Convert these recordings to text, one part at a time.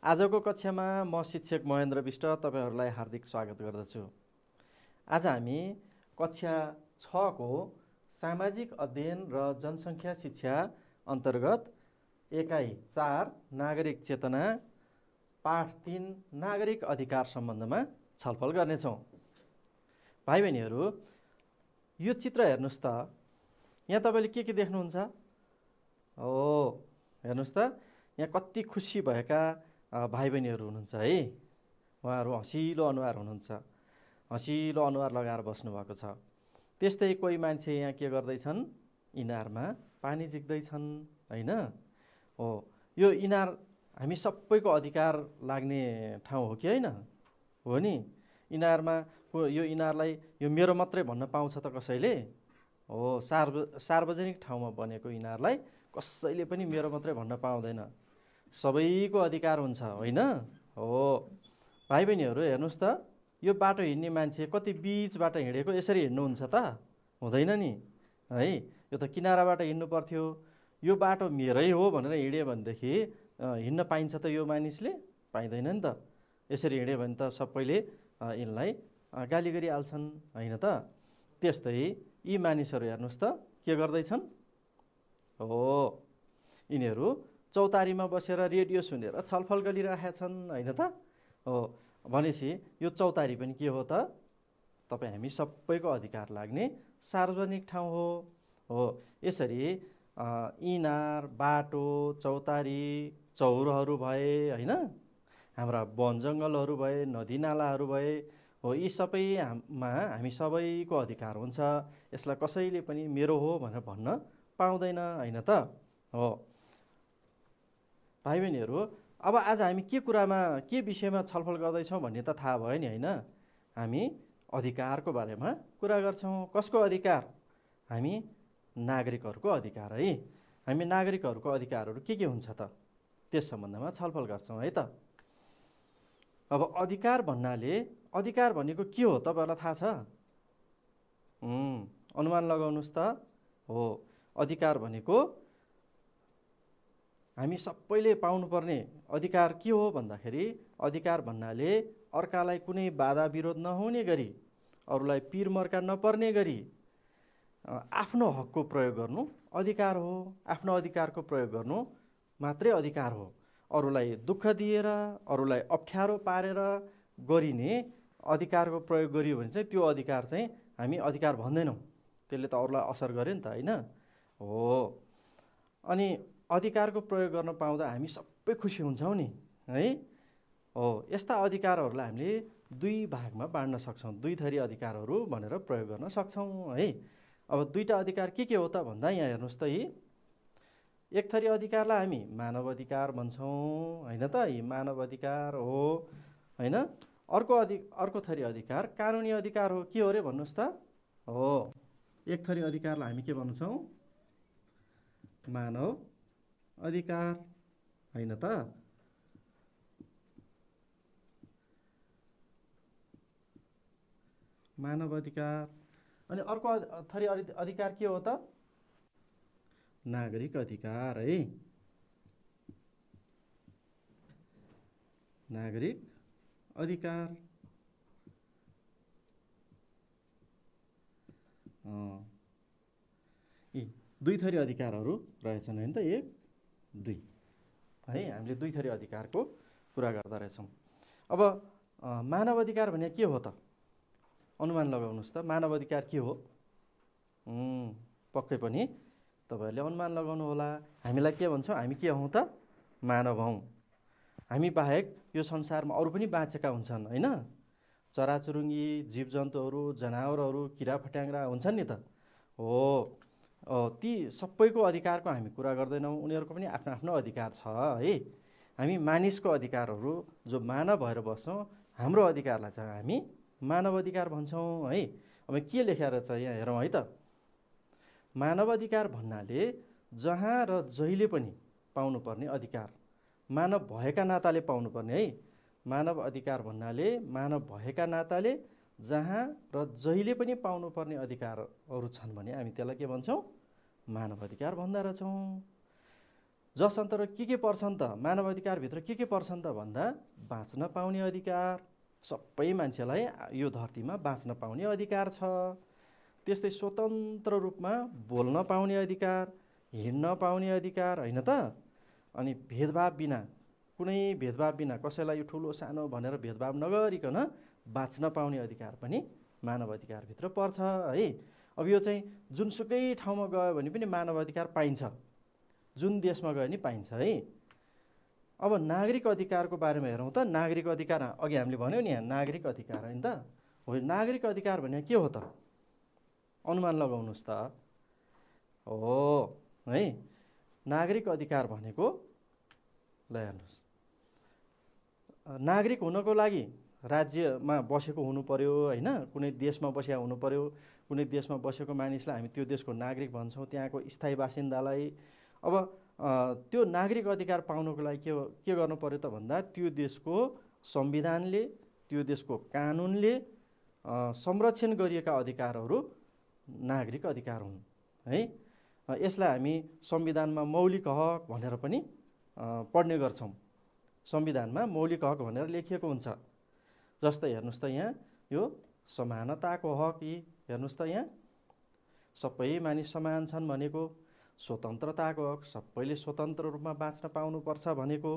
आजको कक्षामा म शिक्षक महेन्द्र विष्ट तपाईहरुलाई हार्दिक स्वागत गर्दछु। आज हामी कक्षा 6 को सामाजिक अध्ययन र जनसङ्ख्या शिक्षा अन्तर्गत एकाइ 4 नागरिक चेतना पाठ 3 नागरिक अधिकार सम्बन्धमा छलफल गर्नेछौँ। भाइ बहिनीहरु, यो चित्र हेर्नुस् त। यहाँ तपाईले के देख्नुहुन्छ? हेर्नुस् त, यहाँ कति खुसी भएका भाइ बहिनीहरु हुनुहुन्छ है। उहाँहरु हँसिलो अनुहार हुनुहुन्छ, हँसिलो अनुहार लगाएर बस्नु भएको छ। त्यस्तै कोही मान्छे यहाँ के गर्दैछन्? इनारमा पानी झिक्दैछन् हैन? यो इनार हामी सबैको अधिकार लाग्ने ठाउँ हो कि हैन? हो नि। इनारमा यो इनारलाई यो मेरो मात्रै भन्न पाउँछ त कसैले? सार्वजनिक ठाउँमा बनेको इनारलाई कसैले पनि मेरो मात्रै भन्न पाउँदैन। सबैको अधिकार हुन्छ होइन? हो। भाइ बहिनीहरु हेर्नुस् त, यो बाटो हिँड्ने मान्छे कति बीचबाट हिँडेको यसरी हिँड्नुहुन्छ त? हुँदैन नि है। यो त किनाराबाट हिँड्नु पर्थ्यो। यो बाटो मेरै हो भनेर हिँड्यो भनेदेखि हिँड्न पाइन्छ त यो मानिसले? पाइदैन नि त। यसरी हिँड्यो भने त सबैले यिनलाई गाली गरिहाल्छन् हैन त? त्यस्तै यी मानिसहरु हेर्नुस् त के गर्दैछन्? यिनीहरु चौतारीमा बसेर रेडियो सुनेर छलफल गरिरहेका छन् हैन त? भनेपछि यो चौतारी पनि के हो त? तपाई हामी सबैको अधिकार लाग्ने सार्वजनिक ठाउँ हो। यसरी इनार, बाटो, चौतारी, चौरहरू भए हैन? हाम्रा वन जंगलहरू भए, नदी नालाहरू भए, यी सबैमा हामी सबैको अधिकार हुन्छ। यसलाई कसैले पनि मेरो हो भनेर भन्न पाउँदैन हैन त? भाइ बहिनीहरु, अब आज हामी के विषयमा छलफल गर्दैछौँ भन्ने त थाहा भयो नि हैन? हामी अधिकारको बारेमा कुरा गर्छौँ। कसको अधिकार? हामी नागरिकहरूको अधिकार है। हामी नागरिकहरूको अधिकारहरू के हुन्छ त? त्यस सम्बन्धमा छलफल गर्छौँ है त। अब अधिकार भनेको के हो तपाईहरुलाई थाहा छ? अनुमान लगाउनुस् त। अधिकार भनेको हामी सबैले पाउनुपर्ने अधिकार के हो भन्दाखेरि, अधिकार भन्नाले अर्कालाई कुनै बाधा विरोध नहुने गरी, अरूलाई पीर मर्का नपर्ने गरी आफ्नो हकको प्रयोग गर्नु अधिकार हो। आफ्नो अधिकारको प्रयोग गर्नु मात्रै अधिकार हो। अरूलाई दुःख दिएर, अरूलाई अप्ठ्यारो पारेर गरिने अधिकारको प्रयोग गरियो भने चाहिँ त्यो अधिकार चाहिँ हामी अधिकार भन्दैनौँ। त्यसले त अरूलाई असर गर्यो नि त हैन? अनि अधिकारको प्रयोग गर्न पाउँदा हामी सबै खुसी हुन्छौँ नि है? यस्ता अधिकारहरूलाई हामीले दुई भागमा बाँड्न सक्छौँ। दुई थरी अधिकारहरू भनेर प्रयोग गर्न सक्छौँ है। अब दुईटा अधिकार के हो त भन्दा यहाँ हेर्नुस् त, एक थरी अधिकारलाई हामी मानव अधिकार भन्छौँ हैन त? यी मानव अधिकार हो हैन? अर्को थरी अधिकार कानुनी अधिकार हो। के हो रे भन्नुस् त? एक थरी अधिकारलाई हामी के भन्छौँ? मानव अधिकार हैन त? मानव अधिकार। अनि अर्को थरी अधिकार के हो त? नागरिक अधिकार है। नागरिक अधिकार। यी दुई थरी अधिकारहरू रहेछन् हैन त? एक, दुई है। हामीले दुई थरी अधिकारको कुरा गर्दा रहेछौँ। अब मानव अधिकार भने के हो त? अनुमान लगाउनुस् त, मानव अधिकार के हो? पक्कै पनि तपाईहरुले अनुमान लगाउनु होला। हामीलाई के भन्छौँ? हामी के हौं त? मानव हौं। हामी बाहेक यो संसारमा अरू पनि बाँचेका हुन्छन् हैन? चराचुरुङ्गी, जीवजन्तुहरू, जनावरहरू, किरा फट्याङ्ग्रा हुन्छन् नि त? ती सबैको अधिकारको हामी कुरा गर्दैनौँ। उनीहरूको पनि आफ्नो आफ्नो अधिकार छ है। हामी मानिसको अधिकारहरू जो मानव भएर बस्छौँ, हाम्रो अधिकारलाई चाहिँ हामी मानव अधिकार भन्छौँ है। अब के लेखेर छ यहाँ हेरौँ है त। मानव अधिकार भन्नाले जहाँ र जहिले पनि पाउनुपर्ने अधिकार, मानव भएका नाताले पाउनुपर्ने है। मानव अधिकार भन्नाले मानव भएका नाताले जहाँ र जहिले पनि पाउनुपर्ने अधिकारहरू छन् भने हामी त्यसलाई के भन्छौँ? मानव अधिकार भन्दो रहेछौँ। जस अन्तर्गत के पर्छन् त, मानव अधिकारभित्र के पर्छन् त भन्दा बाँच्न पाउने अधिकार, सबै मान्छेलाई यो धरतीमा बाँच्न पाउने अधिकार छ। त्यस्तै स्वतन्त्र रूपमा बोल्न पाउने अधिकार, हिँड्न पाउने अधिकार, होइन त? अनि भेदभाव बिना, कुनै भेदभाव बिना, कसैलाई यो ठुलो सानो भनेर भेदभाव नगरिकन बाँच्न पाउने अधिकार पनि मानव अधिकारभित्र पर्छ है। अब यो चाहिँ जुनसुकै ठाउँमा गयो भने पनि मानव अधिकार पाइन्छ, जुन देशमा गयो नि पाइन्छ है। अब नागरिक अधिकारको बारेमा हेरौँ त। नागरिक अधिकार अघि हामीले भन्यौँ नि, यहाँ नागरिक अधिकार होइन त हो। नागरिक अधिकार भने के हो त? अनुमान लगाउनुहोस् त। हो है, नागरिक अधिकार भनेको ल हेर्नुहोस्, नागरिक हुनको लागि राज्यमा बसेको हुनु पर्यो होइन, कुनै देशमा बसेका हुनु पर्यो। कुनै देशमा बसेको मानिसलाई हामी त्यो देशको नागरिक भन्छौँ, त्यहाँको स्थायी बासिन्दालाई। अब त्यो नागरिक अधिकार पाउनको लागि के गर्नु पर्यो त भन्दा त्यो देशको संविधानले, त्यो देशको कानुनले संरक्षण गरिएका अधिकारहरू नागरिक अधिकार हुन् है। यसलाई हामी संविधानमा मौलिक हक भनेर पनि पढ्ने गर्छौँ। संविधानमा मौलिक हक भनेर लेखिएको हुन्छ। जस्तै हेर्नुहोस् त, यहाँ यो समानताको हक, यी हेर्नुहोस् त, यहाँ सबै मानिस समान छन् भनेको। स्वतन्त्रताको हक, सबैले स्वतन्त्र रूपमा बाँच्न पाउनुपर्छ भनेको।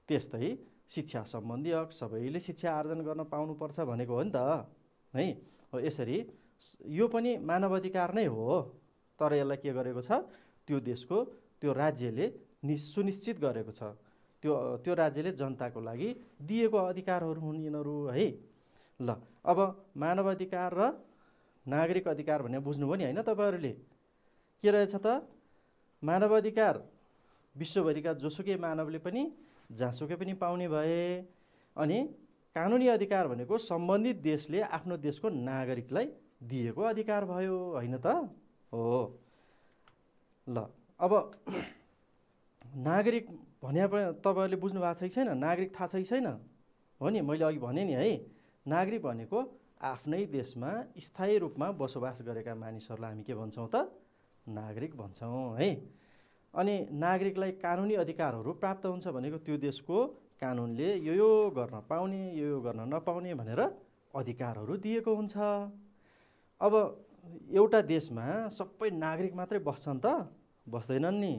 त्यस्तै शिक्षा सम्बन्धी हक, सबैले शिक्षा आर्जन गर्न पाउनुपर्छ भनेको हो नि त है। हो, यसरी यो पनि मानव अधिकार नै हो, तर यसलाई के गरेको छ, त्यो देशको, त्यो राज्यले सुनिश्चित गरेको छ। त्यो राज्यले जनताको लागि दिएको अधिकारहरू हुन् यिनीहरू है। ल, अब मानव अधिकार र नागरिक अधिकार भन्ने बुझ्नुभयो नि होइन तपाईँहरूले? के रहेछ त? मानव अधिकार विश्वभरिका जोसुकै मानवले पनि जहाँसुकै पनि पाउने भए। अनि कानुनी अधिकार भनेको सम्बन्धित देशले आफ्नो देशको नागरिकलाई दिएको अधिकार भयो, होइन त? हो। ल, अब नागरिक भने तपाईँहरूले बुझ्नु भएको छ कि छैन? नागरिक थाहा छ कि छैन? हो नि, मैले अघि भनेँ नि है, नागरिक भनेको आफ्नै देशमा स्थायी रूपमा बसोबास गरेका मानिसहरूलाई हामी के भन्छौँ त? नागरिक भन्छौँ है। अनि नागरिकलाई कानुनी अधिकारहरू प्राप्त हुन्छ भनेको त्यो देशको कानुनले यो गर्न पाउने, यो गर्न नपाउने भनेर अधिकारहरू दिएको हुन्छ। अब एउटा देशमा सबै नागरिक मात्रै बस्छन् त? बस्दैनन् नि।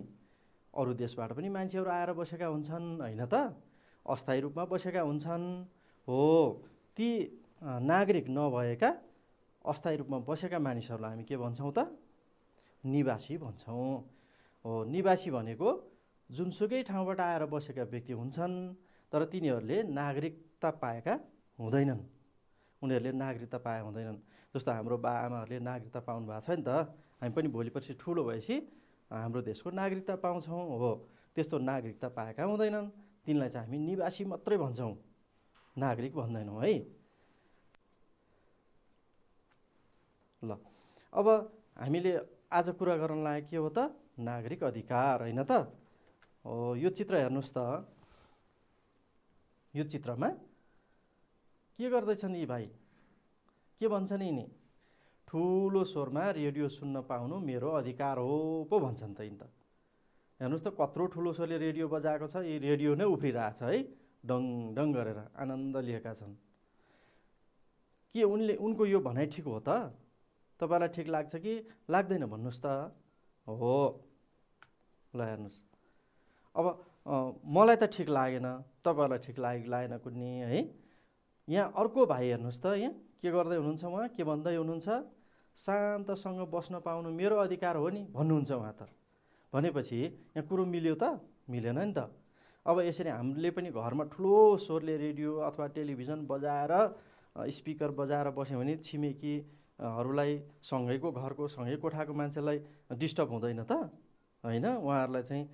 अरू देशबाट पनि मान्छेहरू आएर बसेका हुन्छन्, होइन त? अस्थायी रूपमा बसेका हुन्छन्। हो, ती नागरिक नभएका अस्थायी रूपमा बसेका मानिसहरूलाई हामी के भन्छौँ त? निवासी भन्छौँ। हो, निवासी भनेको जुनसुकै ठाउँबाट आएर बसेका व्यक्ति हुन्छन्, तर तिनीहरूले नागरिकता पाएका हुँदैनन्। उनीहरूले नागरिकता पाए हुँदैनन्। जस्तो हाम्रो बाआमाहरूले नागरिकता पाउनु भएको छ नि त, हामी पनि भोलि पर्सि ठुलो भएपछि हाम्रो देशको नागरिकता पाउँछौँ। हो, त्यस्तो नागरिकता पाएका हुँदैनन्, तिनलाई चाहिँ हामी निवासी मात्रै भन्छौँ, नागरिक भन्दैनौँ है। ल, अब हामीले आज कुरा गर्न लागेको के हो त? नागरिक अधिकार, होइन त? हो, यो चित्र हेर्नुहोस् त। यो चित्रमा के गर्दैछन् यी भाइ? के भन्छन् यिनी? ठुलो स्वरमा रेडियो सुन्न पाउनु मेरो अधिकार हो पो भन्छन् त यिनी त। हेर्नुहोस् त, कत्रो ठुलो स्वरले रेडियो बजाएको छ, यी रेडियो नै उफ्रिरहेछ है, डङ डङ गरेर आनन्द लिएका छन्। के उनको यो भनाइ ठिक हो त? तपाईँलाई ठिक लाग्छ कि लाग्दैन भन्नुहोस् त? हो, ल हेर्नुहोस्, अब मलाई त ठिक लागेन, तपाईँहरूलाई ठिक लागेन कुनै है। यहाँ अर्को भाइ हेर्नुहोस् त, यहाँ के गर्दै हुनुहुन्छ? उहाँ के भन्दै हुनुहुन्छ? शान्तसँग बस्न पाउनु मेरो अधिकार हो नि भन्नुहुन्छ उहाँ त। भनेपछि यहाँ कुरो मिल्यो त? मिलेन नि त। अब यसरी हामीले पनि घरमा ठुलो स्वरले रेडियो अथवा टेलिभिजन बजाएर, स्पिकर बजाएर बस्यौँ भने छिमेकीहरूलाई, सँगैको घरको, सँगै कोठाको मान्छेलाई डिस्टर्ब हुँदैन त? होइन, उहाँहरूलाई चाहिँ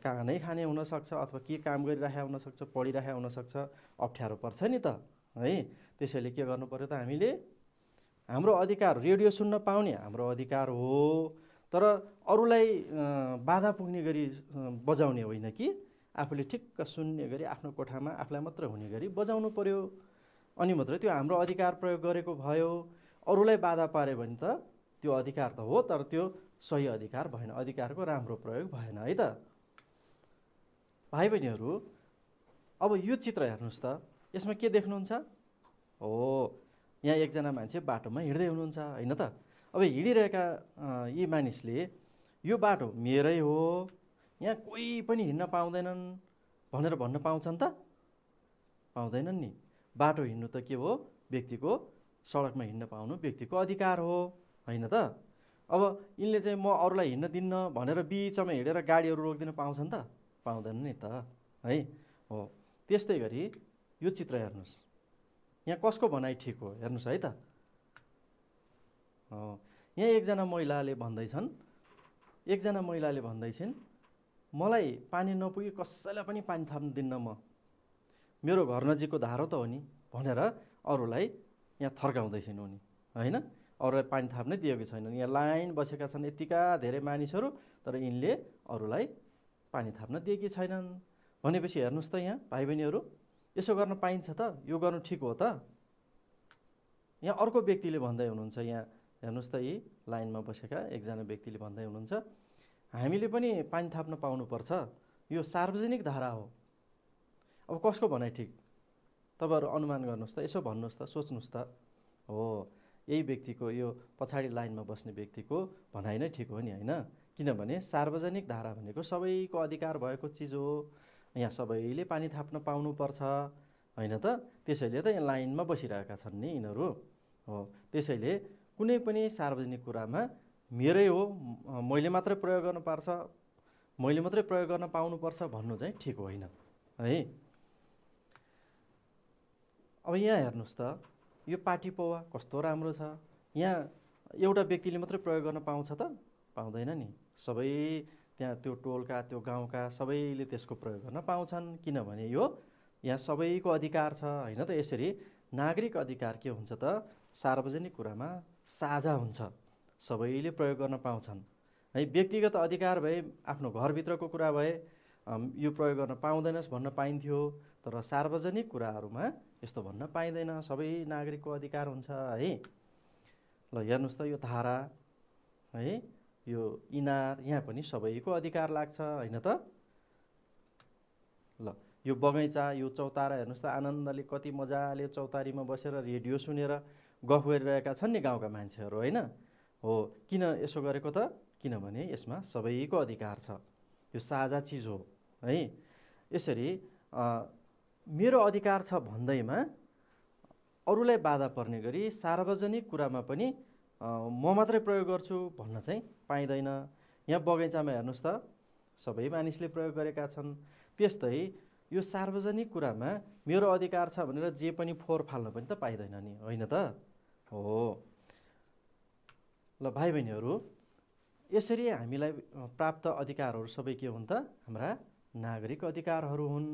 कानै खाने हुनसक्छ, अथवा के काम गरिरहेको हुनसक्छ, पढिरहेको हुनसक्छ, अप्ठ्यारो पर्छ नि त है। त्यसैले के गर्नु पर्यो त? हामीले हाम्रो अधिकार, रेडियो सुन्न पाउने हाम्रो अधिकार हो, तर अरूलाई बाधा पुग्ने गरी बजाउने होइन कि आफूले ठिक्क सुन्ने गरी आफ्नो कोठामा आफूलाई मात्र हुने गरी बजाउनु पर्यो। अनि मात्रै त्यो हाम्रो अधिकार प्रयोग गरेको भयो। अरूलाई बाधा पार्यो भने त त्यो अधिकार त हो, तर त्यो सही अधिकार भएन, अधिकारको राम्रो प्रयोग भएन है त। भाइ बहिनीहरू, अब यो चित्र हेर्नुहोस् त, यसमा के देख्नुहुन्छ? हो, यहाँ एकजना मान्छे बाटोमा हिँड्दै हुनुहुन्छ होइन त। अब हिँडिरहेका यी मानिसले यो बाटो मेरै हो, यहाँ कोही पनि हिँड्न पाउँदैनन् भनेर भन्न पाउँछन् त? पाउँदैनन् नि। बाटो हिँड्नु त के हो? व्यक्तिको, सडकमा हिँड्न पाउनु व्यक्तिको अधिकार हो होइन त। अब यिनले चाहिँ म अरूलाई हिँड्न दिन्न भनेर बिचमा हिँडेर गाडीहरू रोकिदिन पाउँछन् त? पाउँदैन नि त है। हो, त्यस्तै गरी यो चित्र हेर्नुहोस्, यहाँ कसको भनाइ ठिक हो हेर्नुहोस् है त। यहाँ एकजना महिलाले भन्दैछन्, मलाई पानी नपुगी कसैलाई पनि पानी थाप्न दिन्न, म मेरो घर नजिकको धारो त हो नि भनेर अरूलाई यहाँ थर्काउँदैछन् उनी होइन। अरूलाई पानी थाप्नै दिएको छैनन्। यहाँ लाइन बसेका छन् यतिका धेरै मानिसहरू, तर यिनले अरूलाई पानी थाप्न दिएकी छैनन्। भनेपछि हेर्नुहोस् त यहाँ भाइ बहिनीहरू, यसो गर्न पाइन्छ त? यो गर्नु ठिक हो त? यहाँ अर्को व्यक्तिले भन्दै हुनुहुन्छ, यहाँ हेर्नुहोस् त, यी लाइनमा बसेका एकजना व्यक्तिले भन्दै हुनुहुन्छ, हामीले पनि पानी थाप्न पाउनुपर्छ, यो सार्वजनिक धारा हो। अब कसको भनाइ ठिक? तपाईँहरू अनुमान गर्नुहोस् त, यसो भन्नुहोस् त, सोच्नुहोस् त। हो, यही व्यक्तिको, यो पछाडि लाइनमा बस्ने व्यक्तिको भनाइ नै ठिक हो नि होइन। किनभने सार्वजनिक धारा भनेको सबैको अधिकार भएको चिज हो। यहाँ सबैले पानी थाप्न पाउनुपर्छ होइन त। त्यसैले त यहाँ लाइनमा बसिरहेका छन् नि यिनीहरू। हो, त्यसैले कुनै पनि सार्वजनिक कुरामा मेरै हो, मैले मात्रै प्रयोग गर्नुपर्छ, मैले मात्रै प्रयोग गर्न पाउनुपर्छ भन्नु चाहिँ ठिक होइन है। अब यहाँ हेर्नुहोस् त, यो पाटी पौवा कस्तो राम्रो छ। यहाँ एउटा व्यक्तिले मात्रै प्रयोग गर्न पाउँछ त? पाउँदैन नि। सबै त्यहाँ त्यो टोलका, त्यो गाउँका सबैले त्यसको प्रयोग गर्न पाउँछन्, किनभने यो यहाँ सबैको अधिकार छ होइन त। यसरी नागरिक अधिकार के हुन्छ त? सार्वजनिक कुरामा साझा हुन्छ, सबैले प्रयोग गर्न पाउँछन् है। व्यक्तिगत अधिकार भए, आफ्नो घरभित्रको कुरा भए यो प्रयोग गर्न पाउँदैनस् भन्न पाइन्थ्यो, तर सार्वजनिक कुराहरूमा यस्तो भन्न पाइँदैन। सबै नागरिकको अधिकार हुन्छ है। ल हेर्नुहोस् त, यो धारा है, यो इनार, यहाँ पनि सबैको अधिकार लाग्छ होइन त। ल यो बगैँचा, यो चौतारा हेर्नुहोस् त, आनन्दले कति मजाले चौतारीमा बसेर रेडियो सुनेर गफ गरिरहेका छन् नि गाउँका मान्छेहरू होइन। हो, किन यसो गरेको त? किनभने यसमा सबैको अधिकार छ, यो साझा चिज हो है। यसरी मेरो अधिकार छ भन्दैमा अरूलाई बाधा पर्ने गरी सार्वजनिक कुरामा पनि म मात्रै प्रयोग गर्छु भन्न चाहिँ पाइँदैन। यहाँ बगैँचामा हेर्नुहोस् त, सबै मानिसले प्रयोग गरेका छन्। त्यस्तै यो सार्वजनिक कुरामा मेरो अधिकार छ भनेर जे पनि फोहोर फाल्न पनि त पाइँदैन नि होइन त। हो, ल भाइ बहिनीहरू, यसरी हामीलाई प्राप्त अधिकारहरू सबै के हुन् त? हाम्रा नागरिक अधिकारहरू हुन्।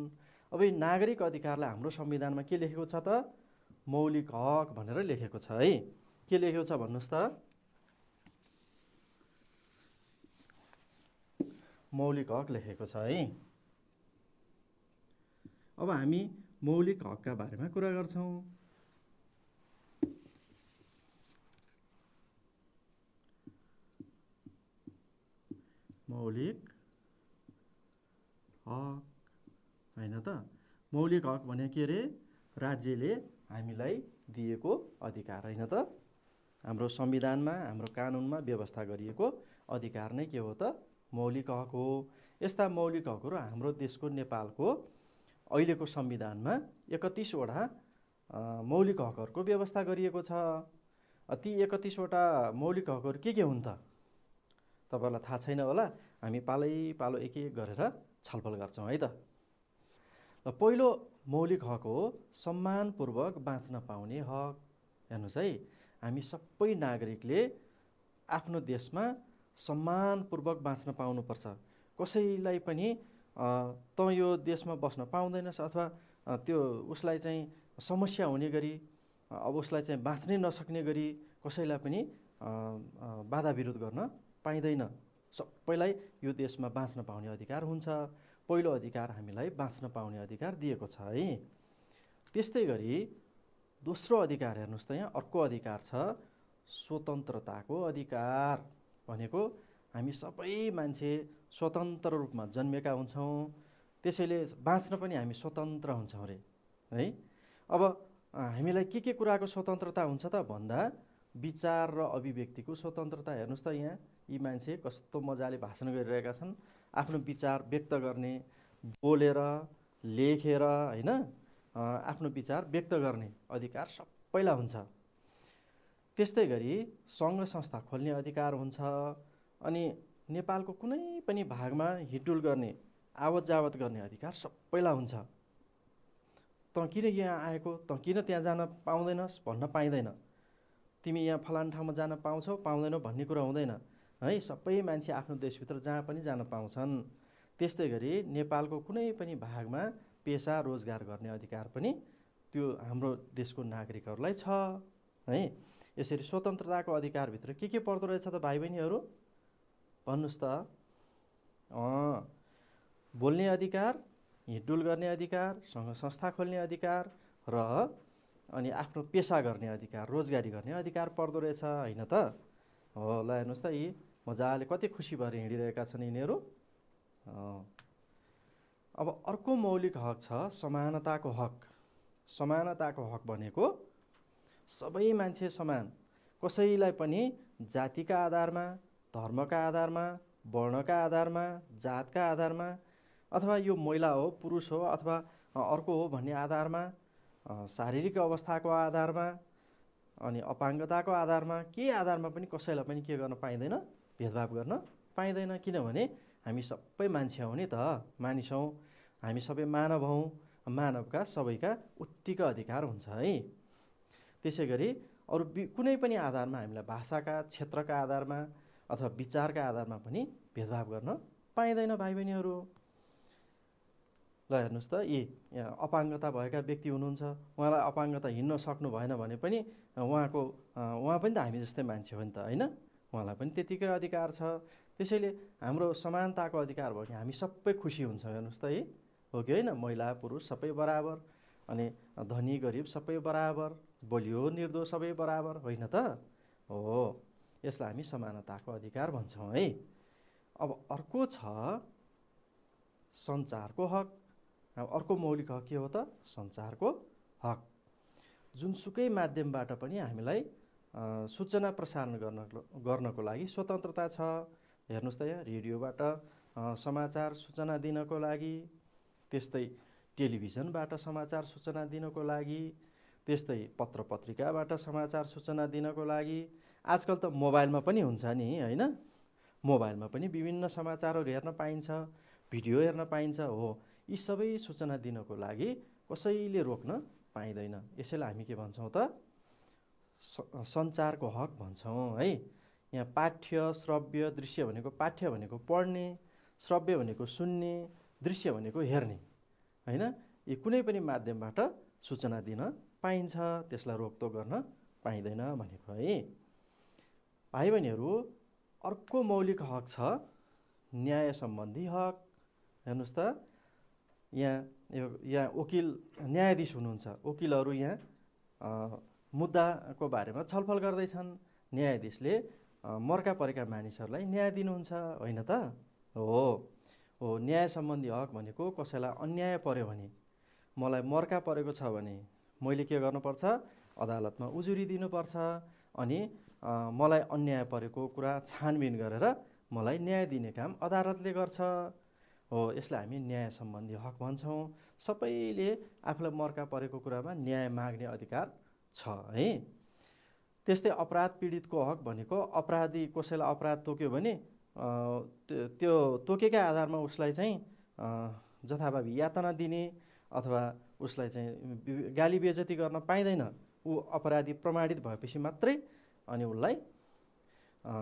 अब यी नागरिक अधिकारलाई हाम्रो संविधानमा के लेखेको छ त? मौलिक हक भनेर लेखेको छ है। के लेखेको छ भन्नुहोस् त? मौलिक हक लेखेको छ है। अब हामी मौलिक हकका बारेमा कुरा गर्छौँ। मौलिक हक होइन त। मौलिक हक भने के अरे? राज्यले हामीलाई दिएको अधिकार होइन त। हाम्रो संविधानमा, हाम्रो कानुनमा व्यवस्था गरिएको अधिकार नै के हो त? मौलिक हक हो। यस्ता मौलिक हकहरू हाम्रो देशको नेपालको अहिलेको संविधानमा 31वटा मौलिक हकहरूको व्यवस्था गरिएको छ। ती 31वटा मौलिक हकहरू के हुन् त? तपाईँहरूलाई थाहा छैन होला। हामी पालै पालो एक एक गरेर छलफल गर्छौँ है त। र पहिलो मौलिक हक हो सम्मानपूर्वक बाँच्न पाउने हक। हेर्नुहोस् है, हामी सबै नागरिकले आफ्नो देशमा सम्मानपूर्वक बाँच्न पाउनुपर्छ। कसैलाई पनि त यो देशमा बस्न पाउँदैनस् अथवा त्यो उसलाई चाहिँ समस्या हुने गरी, अब उसलाई चाहिँ बाँच्नै नसक्ने गरी कसैलाई पनि बाधा विरोध गर्न पाइँदैन। सबैलाई यो देशमा बाँच्न पाउने अधिकार हुन्छ। पहिलो अधिकार हामीलाई बाँच्न पाउने अधिकार दिएको छ है। त्यस्तै गरी दोस्रो अधिकार हेर्नुहोस् त, यहाँ अर्को अधिकार छ स्वतन्त्रताको अधिकार। भनेको हामी सबै मान्छे स्वतन्त्र रूपमा जन्मेका हुन्छौँ, त्यसैले बाँच्न पनि हामी स्वतन्त्र हुन्छौँ अरे है। अब हामीलाई के कुराको स्वतन्त्रता हुन्छ त भन्दा विचार र अभिव्यक्तिको स्वतन्त्रता। हेर्नुहोस् त यहाँ यी मान्छे कस्तो मजाले भाषण गरिरहेका छन्, आफ्नो विचार व्यक्त गर्ने, बोलेर लेखेर होइन आफ्नो विचार व्यक्त गर्ने अधिकार सबैलाई हुन्छ। त्यस्तै गरी सङ्घ संस्था खोल्ने अधिकार हुन्छ। अनि नेपालको कुनै पनि भागमा हिडडुल गर्ने, आवत जावत गर्ने अधिकार सबैलाई हुन्छ। तँ किन यहाँ आएको, तँ किन त्यहाँ जान पाउँदैनस् भन्न पाइँदैन। तिमी यहाँ फलान ठाउँमा जान पाउँछौ पाउँदैनौ भन्ने कुरा हुँदैन है। सबै मान्छे आफ्नो देशभित्र जहाँ पनि जान पाउँछन्। त्यस्तै गरी नेपालको कुनै पनि भागमा पेसा रोजगार गर्ने अधिकार पनि त्यो हाम्रो देशको नागरिकहरूलाई छ है। यसरी स्वतन्त्रताको अधिकारभित्र के पर्दो रहेछ त भाइ बहिनीहरू भन्नुहोस् त। बोल्ने अधिकार, हिडडुल गर्ने अधिकार, सङ्घ संस्था खोल्ने अधिकार र अनि आफ्नो पेसा गर्ने अधिकार, रोजगारी गर्ने अधिकार पर्दो रहेछ होइन त। हो ल हेर्नुहोस् त, यी मजाले कति खुसी भएर हिँडिरहेका छन् यिनीहरू। अब अर्को मौलिक हक छ समानताको हक। समानताको हक भनेको सबै मान्छे समान, कसैलाई पनि जातिका आधारमा, धर्मका आधारमा, वर्णका आधारमा, जातका आधारमा अथवा यो महिला हो पुरुष हो अथवा अर्को हो भन्ने आधारमा, शारीरिक अवस्थाको आधारमा अनि अपाङ्गताको आधारमा, के आधारमा पनि कसैलाई पनि के गर्न पाइँदैन, भेदभाव गर्न पाइँदैन। किनभने हामी सबै मान्छे हौँ नि त, मानिस हौँ, हामी सबै मानव हौँ। मानवका सबैका उत्तिकै अधिकार हुन्छ है। त्यसै गरी अरू कुनै पनि आधारमा हामीलाई भाषाका, क्षेत्रका आधारमा अथवा विचारका आधारमा पनि भेदभाव गर्न पाइँदैन भाइ बहिनीहरू। ल हेर्नुहोस् त, यी यहाँ अपाङ्गता भएका व्यक्ति हुनुहुन्छ, उहाँलाई अपाङ्गता हिँड्न सक्नु भएन भने पनि उहाँ पनि त हामी जस्तै मान्छे हो नि त होइन। उहाँलाई पनि त्यतिकै अधिकार छ। त्यसैले हाम्रो समानताको अधिकार भयो भने हामी सबै खुसी हुन्छौँ। हेर्नुहोस् त है, हो कि होइन। महिला पुरुष सबै बराबर, अनि धनी गरिब सबै बराबर, बलियो निर्दो सबै बराबर होइन त। हो, यसलाई हामी समानताको अधिकार भन्छौँ है। अब अर्को छ सञ्चारको हक। अर्को मौलिक हक के हो त? सञ्चारको हक। जुनसुकै माध्यमबाट पनि हामीलाई सूचना प्रसारण गर्नको लागि स्वतन्त्रता छ। हेर्नुहोस् त यहाँ रेडियोबाट समाचार सूचना दिनको लागि, त्यस्तै टेलिभिजनबाट समाचार सूचना दिनको लागि, त्यस्तै पत्र पत्रिकाबाट समाचार सूचना दिनको लागि, आजकल त मोबाइलमा पनि हुन्छ नि होइन। मोबाइलमा पनि विभिन्न समाचारहरू हेर्न पाइन्छ, भिडियो हेर्न पाइन्छ। हो, यी सबै सूचना दिनको लागि कसैले रोक्न पाइँदैन। यसैलाई हामी के भन्छौँ त? सञ्चारको हक भन्छौँ है। यहाँ पाठ्य, श्रव्य, दृश्य भनेको पाठ्य भनेको पढ्ने, श्रव्य भनेको सुन्ने, दृश्य भनेको हेर्ने होइन। यी कुनै पनि माध्यमबाट सूचना दिन पाइन्छ, त्यसलाई रोकटोक गर्न पाइँदैन भनेको है। भाइ बहिनीहरू, अर्को मौलिक हक छ न्याय सम्बन्धी हक। हेर्नुहोस् त, यहाँ वकिल न्यायाधीश हुनुहुन्छ, वकिलहरू यहाँ मुद्दाको बारेमा छलफल गर्दैछन्। न्यायाधीशले मर्का परेका मानिसहरूलाई न्याय दिनुहुन्छ होइन त। हो, न्याय सम्बन्धी हक भनेको कसैलाई अन्याय पर्यो भने, मलाई मर्का परेको छ भने मैले के गर्नुपर्छ? अदालतमा उजुरी दिनुपर्छ। अनि मलाई अन्याय परेको कुरा छानबिन गरेर मलाई न्याय दिने काम अदालतले गर्छ। हो, यसलाई हामी न्याय सम्बन्धी हक भन्छौँ। सबैले आफूलाई मर्का परेको कुरामा न्याय माग्ने अधिकार छ है। त्यस्तै अपराध पीडितको हक भनेको अपराधी कसैलाई अपराध तोक्यो भने त्यो तोकेका आधारमा उसलाई चाहिँ जथाभावी यातना दिने अथवा उसलाई चाहिँ गाली बेइज्जती गर्न पाइँदैन। ऊ अपराधी प्रमाणित भएपछि मात्रै अनि उसलाई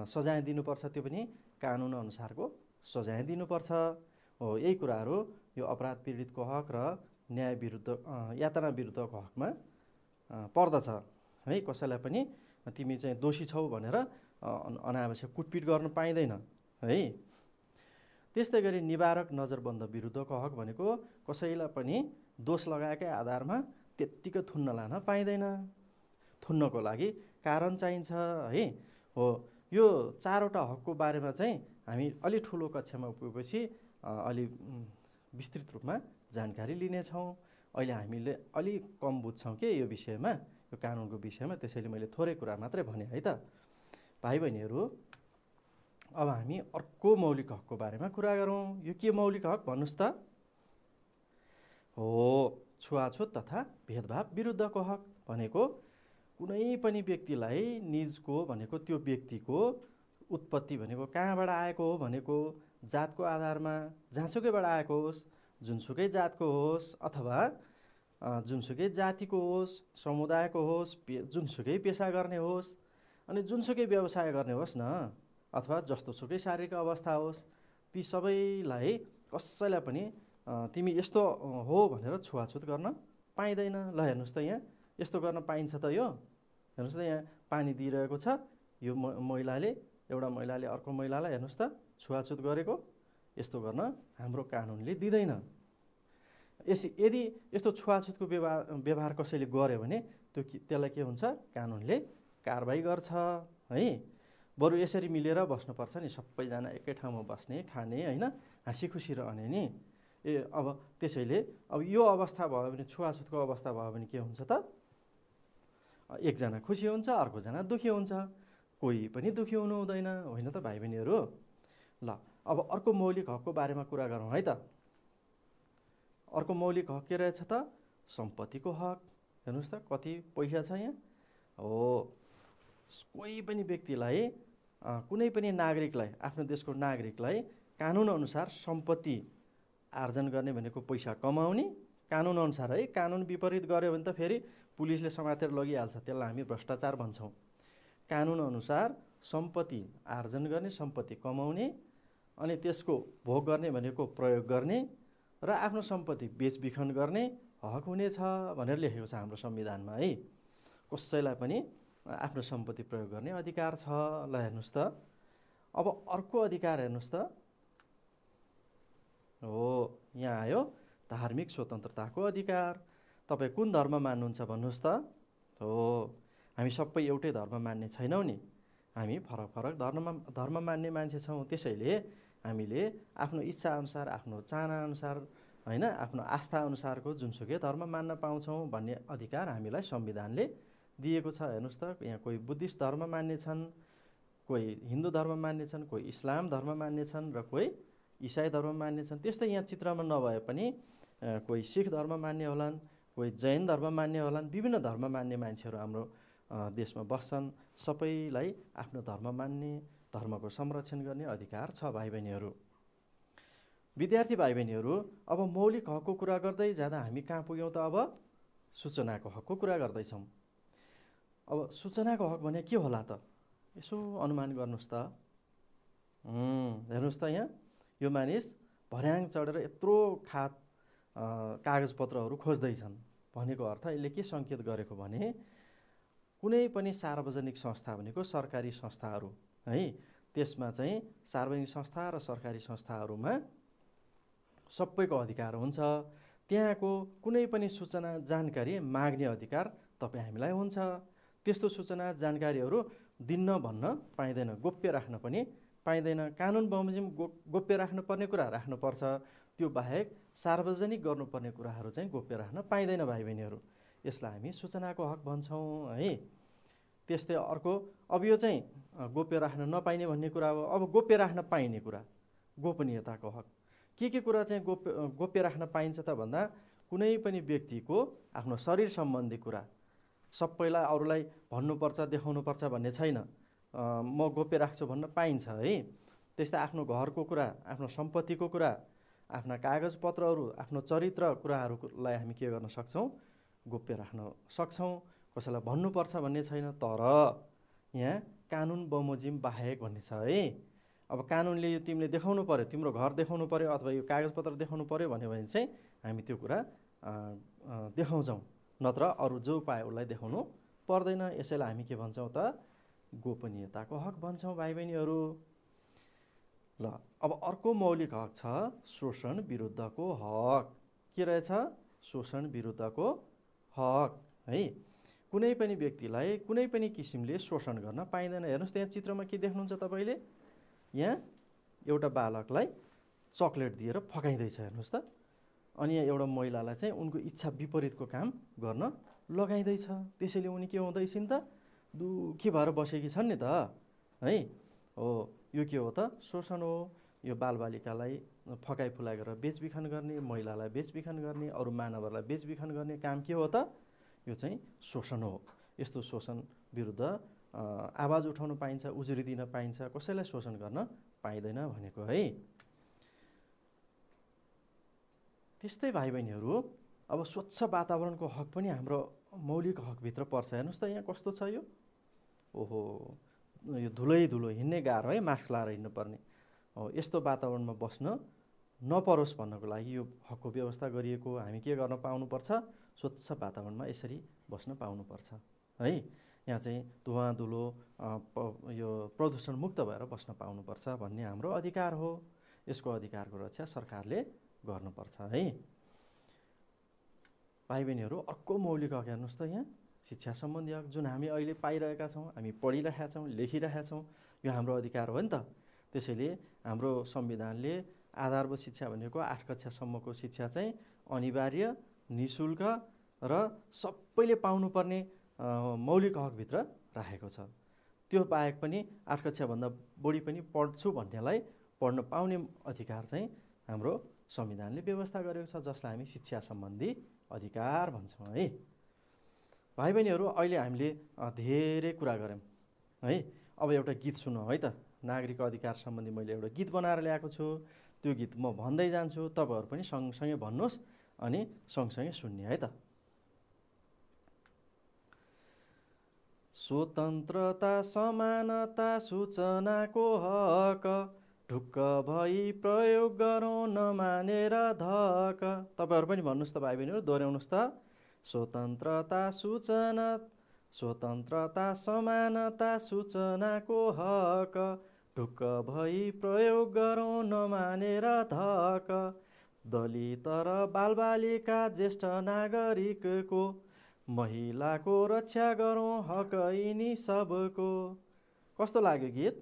सजाय दिनुपर्छ, त्यो पनि कानुन अनुसारको सजाय दिनुपर्छ। हो, यही कुराहरू यो अपराध पीडितको हक र न्याय विरुद्ध यातना विरुद्धको हकमा पर्दछ है। कसैलाई पनि तिमी चाहिँ दोषी छौ भनेर अनावश्यक कुटपिट गर्न पाइँदैन है। त्यस्तै गरी निवारक नजरबन्द विरुद्धको हक भनेको कसैलाई पनि दोष लगाएकै आधारमा त्यत्तिकै थुन्न लान पाइँदैन, थुन्नको लागि कारण चाहिन्छ है। हो, यो चारवटा हकको बारेमा चाहिँ हामी अलि ठुलो कक्षामा पुगेपछि अलि विस्तृत रूपमा जानकारी लिनेछौँ। अहिले हामीले अलि कम बुझ्छौँ कि यो विषयमा, यो कानुनको विषयमा, त्यसैले मैले थोरै कुरा मात्रै भने है त। भाइ बहिनीहरू, अब हामी अर्को मौलिक हकको बारेमा कुरा गरौँ। यो के मौलिक हक भन्नुहोस् त? हो, छुवाछुत तथा भेदभाव विरुद्धको हक भनेको कुनै पनि व्यक्तिलाई निजको भनेको त्यो व्यक्तिको उत्पत्ति भनेको कहाँबाट आएको हो भनेको जातको आधारमा जहाँसुकैबाट आएको होस्, जुनसुकै जातको होस् अथवा जुनसुकै जातिको होस्, समुदायको होस्, जुनसुकै पेसा गर्ने होस् अनि जुनसुकै व्यवसाय गर्ने होस् न, अथवा जस्तोसुकै शारीरिक अवस्था होस्, ती सबैलाई कसैलाई पनि तिमी यस्तो हो भनेर छुवाछुत गर्न पाइँदैन। ल हेर्नुहोस् त, यहाँ यस्तो गर्न पाइन्छ त? यो हेर्नुहोस् त, यहाँ पानी दिइरहेको छ, यो महिलाले, एउटा महिलाले अर्को महिलालाई हेर्नुहोस् त छुवाछुत गरेको। यस्तो गर्न हाम्रो कानुनले दिँदैन। यदि यस्तो छुवाछुतको व्यवहार कसैले गर्यो भने त्यसलाई के हुन्छ? कानुनले कारबाही गर्छ है। बरु यसरी मिलेर बस्नुपर्छ नि, सबैजना एकै ठाउँमा बस्ने, खाने, होइन, हाँसी खुसी रहने नि। अब त्यसैले अब यो अवस्था भयो भने, छुवाछुतको अवस्था भयो भने के हुन्छ त? एकजना खुसी हुन्छ, अर्कोजना दुःखी हुन्छ। कोही पनि दुःखी हुनु हुँदैन, होइन त भाइ बहिनीहरू? ल, अब अर्को मौलिक हकको बारेमा कुरा गरौँ है त। अर्को मौलिक हक के रहेछ त? सम्पत्तिको हक। हेर्नुहोस् त कति पैसा छ यहाँ। हो, कोही पनि व्यक्तिलाई, कुनै पनि नागरिकलाई, आफ्नो देशको नागरिकलाई कानुनअनुसार सम्पत्ति आर्जन गर्ने भनेको पैसा कमाउने, कानुनअनुसार है। कानुन विपरीत गऱ्यो भने त फेरि पुलिसले समातेर लगिहाल्छ, त्यसलाई हामी भ्रष्टाचार भन्छौँ। कानुनअनुसार सम्पत्ति आर्जन गर्ने, सम्पत्ति कमाउने अनि त्यसको भोग गर्ने भनेको प्रयोग गर्ने र आफ्नो सम्पत्ति बेचबिखन गर्ने हक हुनेछ भनेर लेखेको छ हाम्रो संविधानमा है। कसैलाई पनि आफ्नो सम्पत्ति प्रयोग गर्ने अधिकार छ। ल हेर्नुहोस् त, अब अर्को अधिकार हेर्नुहोस् त। हो, यहाँ आयो धार्मिक स्वतन्त्रताको अधिकार। तपाईँ कुन धर्म मान्नुहुन्छ भन्नुहोस् त? हो, हामी सबै एउटै धर्म मान्ने छैनौँ नि, हामी फरक फरक धर्म मान्ने मान्छे छौँ। त्यसैले हामीले आफ्नो इच्छाअनुसार, आफ्नो चाहनाअनुसार, होइन, आफ्नो आस्थाअनुसारको जुनसुकै धर्म मान्न पाउँछौँ भन्ने अधिकार हामीलाई संविधानले दिएको छ। हेर्नुहोस् त, यहाँ कोही बुद्धिस्ट धर्म मान्ने छन्, कोही हिन्दू धर्म मान्ने छन्, कोही इस्लाम धर्म मान्ने छन् र कोही इसाई धर्म मान्ने छन्। त्यस्तै यहाँ चित्रमा नभए पनि कोही सिख धर्म मान्ने होलान्, कोही जैन धर्म मान्ने होलान्। विभिन्न धर्म मान्ने मान्छेहरू हाम्रो देशमा बस्छन्। सबैलाई आफ्नो धर्म मान्ने, धर्मको संरक्षण गर्ने अधिकार छ भाइ बहिनीहरू। विद्यार्थी भाइ बहिनीहरू, अब मौलिक हकको कुरा गर्दै जाँदा हामी कहाँ पुग्यौँ त? अब सूचनाको हकको कुरा गर्दैछौँ। अब सूचनाको हक भने के होला त? यसो अनुमान गर्नुहोस् त। हेर्नुहोस् त, यहाँ यो मानिस भर्याङ चढेर यत्रो कागजपत्रहरू खोज्दैछन् भनेको अर्थ यसले के सङ्केत गरेको भने कुनै पनि सार्वजनिक संस्था भनेको सरकारी संस्थाहरू है, त्यसमा चाहिँ सार्वजनिक संस्था र सरकारी संस्थाहरूमा सबैको अधिकार हुन्छ। त्यहाँको कुनै पनि सूचना जानकारी माग्ने अधिकार तपाईँ हामीलाई हुन्छ। त्यस्तो सूचना जानकारीहरू दिन्न भन्न पाइँदैन, गोप्य राख्न पनि पाइँदैन। कानुन बमोजिम गोप्य राख्नुपर्ने कुरा राख्नुपर्छ, त्यो बाहेक सार्वजनिक गर्नुपर्ने कुराहरू चाहिँ गोप्य राख्न पाइँदैन भाइ बहिनीहरू। यसलाई हामी सूचनाको हक भन्छौँ है। त्यस्तै अर्को, अब यो चाहिँ गोप्य राख्न नपाइने भन्ने कुरा हो। अब गोप्य राख्न पाइने कुरा, गोपनीयताको हक। के कुरा चाहिँ गोप्य राख्न पाइन्छ त भन्दा कुनै पनि व्यक्तिको आफ्नो शरीर सम्बन्धी कुरा सबैलाई अरूलाई भन्नुपर्छ, देखाउनुपर्छ भन्ने छैन। म गोप्य राख्छु भन्न पाइन्छ है। त्यस्तै आफ्नो घरको कुरा, आफ्नो सम्पत्तिको कुरा, आफ्ना कागजपत्रहरू, आफ्नो चरित्र कुराहरूलाई हामी के गर्न सक्छौँ? गोप्य राख्न सक्छौँ। कसैलाई भन्नुपर्छ भन्ने छैन। तर यहाँ कानुन बमोजिम बाहेक भन्ने छ है। अब कानुनले यो तिमीले देखाउनु पर्यो, तिम्रो घर देखाउनु पर्यो अथवा यो कागजपत्र देखाउनु पर्यो भन्यो भने चाहिँ हामी त्यो कुरा देखाउँछौँ, नत्र अरू जो पायो उसलाई देखाउनु पर्दैन। यसैलाई हामी के भन्छौँ त? गोपनीयताको हक भन्छौँ भाइ बहिनीहरू। ल, अब अर्को मौलिक हक छ शोषण विरुद्धको हक। के रहेछ? शोषण विरुद्धको हक है। कुनै पनि व्यक्तिलाई कुनै पनि किसिमले शोषण गर्न पाइँदैन। हेर्नुहोस् त, यहाँ चित्रमा के देख्नुहुन्छ तपाईँले? यहाँ एउटा बालकलाई चक्लेट दिएर फकाइँदैछ। हेर्नुहोस् त, अनि यहाँ एउटा महिलालाई चाहिँ उनको इच्छा विपरीतको काम गर्न लगाइँदैछ। त्यसैले उनी के हुँदैछिन् त, दुःखी भएर बसेकी छन् नि त है। हो, यो के हो त, शोषण हो। यो बालबालिकालाई फकाइ फुलाइ गरेर बेचबिखन गर्ने, महिलालाई बेचबिखन गर्ने, अरू मानवहरूलाई बेचबिखन गर्ने काम के हो त, यो चाहिँ शोषण हो। यस्तो शोषण विरुद्ध आवाज उठाउन पाइन्छ, उजुरी दिन पाइन्छ, कसैलाई शोषण गर्न पाइँदैन भनेको है। त्यस्तै भाइ बहिनीहरू, अब स्वच्छ वातावरणको हक पनि हाम्रो मौलिक हकभित्र पर्छ। हेर्नुहोस् त यहाँ कस्तो छ यो। ओहो, यो धुलै धुलो, हिँड्नै गाह्रो है, मास्क लाएर हिँड्नुपर्ने। यस्तो वातावरणमा बस्न नपरोस् भन्नको लागि यो हकको व्यवस्था गरिएको। हामी के गर्न पाउनुपर्छ, स्वच्छ वातावरणमा यसरी बस्न पाउनुपर्छ है। यहाँ चाहिँ धुवा धुलो यो प्रदूषण मुक्त भएर बस्न पाउनुपर्छ भन्ने हाम्रो अधिकार हो। यसको अधिकारको रक्षा सरकारले गर्नुपर्छ है। भाइ बहिनीहरू, अर्को मौलिक हक हेर्नुहोस् त यहाँ, शिक्षा सम्बन्धी हक, जुन हामी अहिले पाइरहेका छौँ, हामी पढिरहेका छौँ, लेखिरहेका छौँ, यो हाम्रो अधिकार हो नि त। त्यसैले हाम्रो संविधानले आधारभूत शिक्षा भनेको 8 कक्षासम्मको शिक्षा चाहिँ अनिवार्य, निःशुल्क र सबैले पाउनुपर्ने मौलिक हकभित्र राखेको छ। त्यो बाहेक पनि 8 कक्षाभन्दा बढी पनि पढ्छु भन्नेलाई पढ्न पाउने अधिकार चाहिँ हाम्रो संविधानले व्यवस्था गरेको छ, जसलाई हामी शिक्षा सम्बन्धी अधिकार भन्छौँ है। भाइ बहिनीहरू, अहिले हामीले धेरै कुरा गऱ्यौँ है। अब एउटा गीत सुनौँ है त। नागरिक अधिकार सम्बन्धी मैले एउटा गीत बनाएर ल्याएको छु। त्यो गीत म भन्दै जान्छु, तपाईँहरू पनि सँगसँगै भन्नुहोस् अनि सँगसँगै सुन्ने है त। स्वतन्त्रता, समानता, सूचनाको हक, ढुक्क भई प्रयोग गरौँ नमानेर धक। तपाईँहरू पनि भन्नुहोस् त भाइ बहिनीहरू, दोहोऱ्याउनुहोस् त। स्वतन्त्रता, स्वतन्त्रता, समानता, सूचनाको हक, ढुक्क भई प्रयोग गरौँ नमानेर धक। दलित र बालबालिका, ज्येष्ठ नागरिकको, महिलाको रक्षा गरौँ हक यिनी सबको। कस्तो लाग्यो गीत?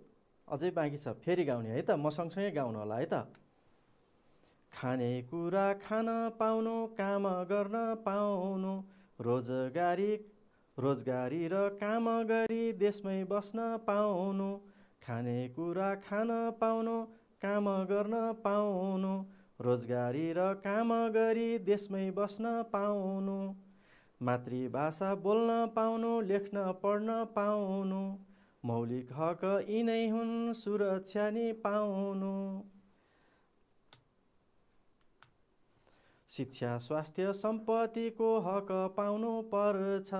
अझै बाँकी छ, फेरि गाउने है त, म सँगसँगै गाउनु होला है त। खानेकुरा खान पाउनु, काम गर्न पाउनु, रोजगारी र काम गरी देशमै बस्न पाउनु। खानेकुरा खान पाउनु, काम गर्न पाउनु, रोजगारी र काम गरी देशमै बस्न पाउनु। मातृभाषा बोल्न पाउनु, लेख्न पढ्न पाउनु, मौलिक हक यिनै हुन्, सुरक्षा नि पाउनु। शिक्षा, स्वास्थ्य, सम्पत्तिको हक पाउनु पर्छ,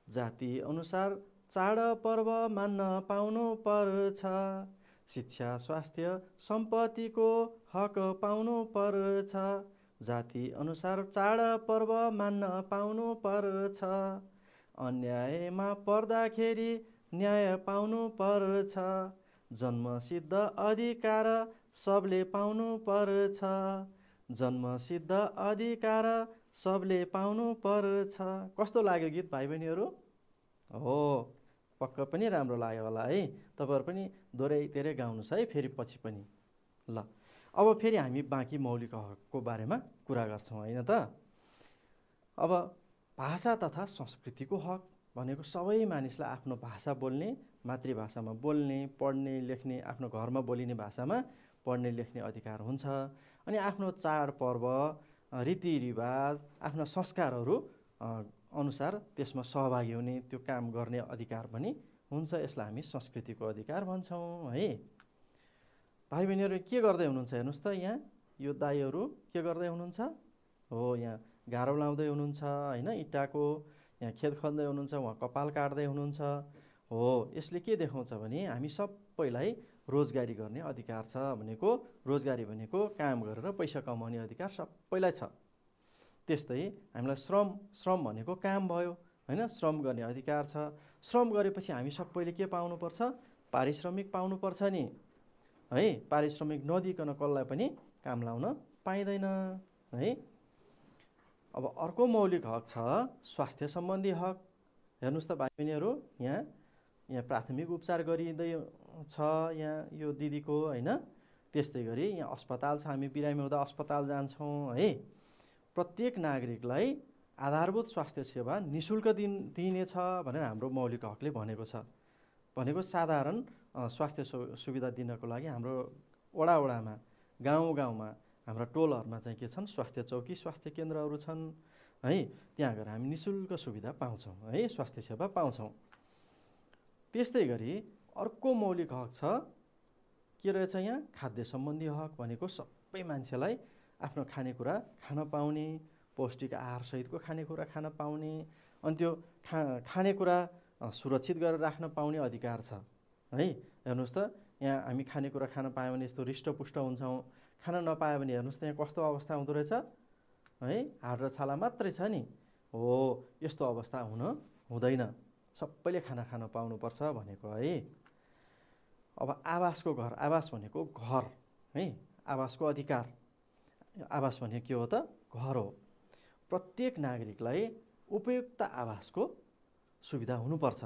जाति अनुसार चाडपर्व मान्न पाउनु पर्छ। शिक्षा, स्वास्थ्य, सम्पत्तिको हक पाउनु पर्छ, जाति अनुसार चाडपर्व मान्न पाउनु पर्छ। अन्यायमा पर्दाखेरि न्याय पाउनु पर्छ, जन्मसिद्ध अधिकार सबले पाउनु पर्छ, जन्मसिद्ध अधिकार सबले पाउनु पर्छ। कस्तो लाग्यो गीत भाइ बहिनीहरू? हो, पक्क पनि राम्रो लाग्यो होला है। तपाईँहरू पनि दोहोऱ्याइ गाउनुहोस् है फेरि पछि पनि। ल, अब फेरि हामी बाँकी मौलिक हकको बारेमा कुरा गर्छौँ होइन त। अब भाषा तथा संस्कृतिको हक भनेको सबै मानिसलाई आफ्नो भाषा बोल्ने, मातृभाषामा बोल्ने, पढ्ने, लेख्ने, आफ्नो घरमा बोलिने भाषामा पढ्ने लेख्ने अधिकार हुन्छ। अनि आफ्नो चाडपर्व, रीतिरिवाज, आफ्ना संस्कारहरू अनुसार त्यसमा सहभागी हुने, त्यो काम गर्ने अधिकार पनि हुन्छ। यसलाई हामी संस्कृतिको अधिकार भन्छौँ है। भाइ बहिनीहरू के गर्दै हुनुहुन्छ हेर्नुहोस् त यहाँ, यो दाइहरू के गर्दै हुनुहुन्छ? हो, यहाँ गाह्रो लाउँदै हुनुहुन्छ होइन, इँटाको। यहाँ खेत खन्दै हुनुहुन्छ, उहाँ कपाल काट्दै हुनुहुन्छ। हो, यसले के देखाउँछ भने हामी सबैलाई रोजगारी गर्ने अधिकार छ भनेको, रोजगारी भनेको काम गरेर पैसा कमाउने अधिकार सबैलाई छ। त्यस्तै हामीलाई श्रम भनेको काम भयो होइन, श्रम गर्ने अधिकार छ। श्रम गरेपछि हामी सबैले के पाउनुपर्छ? पारिश्रमिक पाउनुपर्छ नि है। पारिश्रमिक नदिकन कसलाई पनि काम लाउन पाइँदैन है। अब अर्को मौलिक हक छ स्वास्थ्य सम्बन्धी हक। हेर्नुहोस् त भाइ बहिनीहरू, यहाँ प्राथमिक उपचार गरिँदै छ यहाँ यो दिदीको होइन। त्यस्तै गरी यहाँ अस्पताल छ, हामी बिरामी हुँदा अस्पताल जान्छौँ है। प्रत्येक नागरिकलाई आधारभूत स्वास्थ्य सेवा निःशुल्क दिइनेछ भनेर हाम्रो मौलिक हकले भनेको छ। भनेको साधारण स्वास्थ्य सुविधा दिनको लागि हाम्रो वडामा, गाउँमा, हाम्रा टोलहरूमा चाहिँ के छन्, स्वास्थ्य चौकी, स्वास्थ्य केन्द्रहरू छन् है। त्यहाँ गएर हामी निःशुल्क सुविधा पाउँछौँ है, स्वास्थ्य सेवा पाउँछौँ। त्यस्तै गरी अर्को मौलिक हक छ, के रहेछ यहाँ, खाद्य सम्बन्धी हक भनेको सबै मान्छेलाई आफ्नो खानेकुरा खान पाउने, पौष्टिक आहारसहितको खानेकुरा खान पाउने, अनि त्यो खानेकुरा सुरक्षित गरेर राख्न पाउने अधिकार छ है। हेर्नुहोस् त, यहाँ हामी खानेकुरा खान पायौँ भने यस्तो हृष्टपुष्ट हुन्छौँ, खान नपायो भने हेर्नुहोस् त यहाँ कस्तो अवस्था हुँदो रहेछ है, हाड र छाला मात्रै छ नि। हो, यस्तो अवस्था हुन हुँदैन, सबैले खाना खान पाउनुपर्छ भनेको है। अब आवासको घर, आवास भनेको घर है, आवासको अधिकार। आवास भनेको के हो त, घर हो। प्रत्येक नागरिकलाई उपयुक्त आवासको सुविधा हुनुपर्छ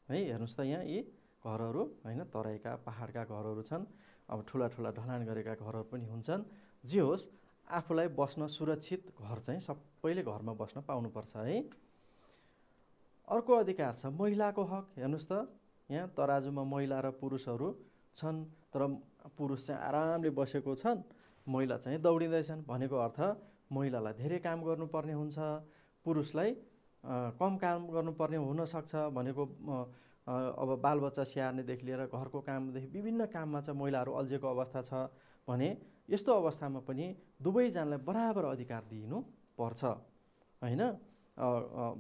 है। हेर्नुहोस् त यहाँ यी घरहरू होइन, तराईका पहाडका घरहरू छन्, अब ठुला ठुला ढलान गरेका घरहरू पनि हुन्छन्। जे होस्, आफूलाई बस्न सुरक्षित घर चाहिँ सबैले घरमा बस्न पाउनुपर्छ है। अर्को अधिकार छ महिलाको हक। हेर्नुहोस् त, यहाँ तराजुमा महिला र पुरुषहरू छन्, तर पुरुष चाहिँ आरामले बसेको छन्, महिला चाहिँ दौडिँदैछन्। भनेको अर्थ महिलालाई धेरै काम गर्नुपर्ने हुन्छ, पुरुषलाई कम काम गर्नुपर्ने हुनसक्छ। भनेको अब बालबच्चा स्याहार्नेदेखि लिएर घरको कामदेखि विभिन्न काममा चाहिँ महिलाहरू अल्झेको अवस्था छ भने यस्तो अवस्थामा पनि दुवैजनालाई बराबर अधिकार दिनु पर्छ होइन।